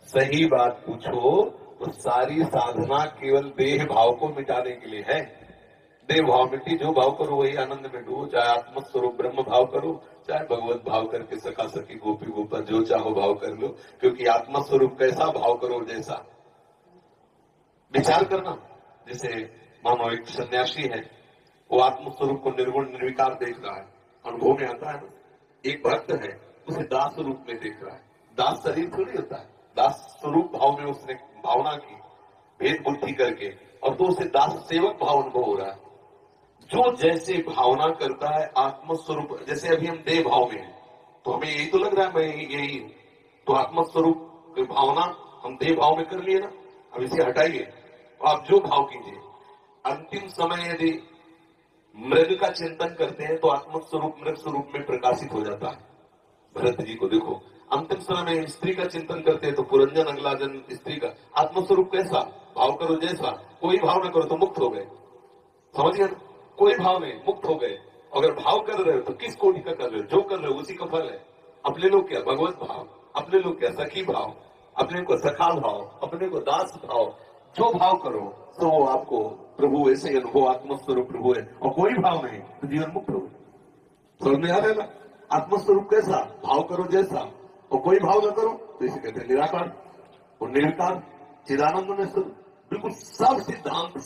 सही बात पूछो तो सारी साधना केवल देह भाव को मिटाने के लिए है। देह भाव मिट्टी, जो भाव करो वही आनंद में डूबो, चाहे आत्मस्वरूप ब्रह्म भाव करो, चाहे भगवत भाव करके सखा सखी गोपी गोपा जो चाहो भाव कर लो, क्योंकि आत्मस्वरूप कैसा भाव करो जैसा। विचार करना, जैसे मानो एक सन्यासी है, वो आत्मस्वरूप को निर्गुण निर्विकार देख रहा है, अनुभव में आता है ना। एक भक्त है, उसे दास रूप में देख रहा है। दास शरीर थोड़ी होता है, दास स्वरूप भाव में उसने भावना की भेद बुद्धि करके, और तो उसे दास सेवक भाव अनुभव हो रहा है। जो जैसे भावना करता है आत्मस्वरूप, जैसे अभी हम देह भाव में हैं, तो हमें यही तो लग रहा है मैं यही हूं, तो आत्मस्वरूप की भावना हम देह भाव में कर लिए ना। अब इसे हटाइए, तो आप जो भाव कीजिए, अंतिम समय यदि मृग का चिंतन करते हैं तो आत्मस्वरूप मृग स्वरूप में प्रकाशित हो जाता है। भरत जी को देखो, अंतिम समय में स्त्री का चिंतन करते हैं तो पुरंजन अगला जन्म स्त्री का। आत्मस्वरूप कैसा भाव करो जैसा, कोई भाव न करो तो मुक्त हो गए। समझ गए? कोई भाव नहीं, मुक्त हो गए। अगर भाव कर रहे हो तो किस कोटि का कर रहे हो, जो कर रहे हो उसी का फल है। अपने लोग क्या भगवत भाव, अपने लोग क्या सखी भाव, अपने को सखा भाव, अपने को दास भाव, जो भाव करो तो वो आपको प्रभु ऐसे ही अनुभव, आत्मस्वरूप प्रभु है। और कोई भाव नहीं तो जीवन मुक्त हो गए। समझ में आ रहा है ना? आत्मस्वरूप कैसा भाव करो जैसा, और कोई भाव न करो तो इसे कहते हैं निराकार और निर्विकार चिदानंद में बिल्कुल सब सिद्धांत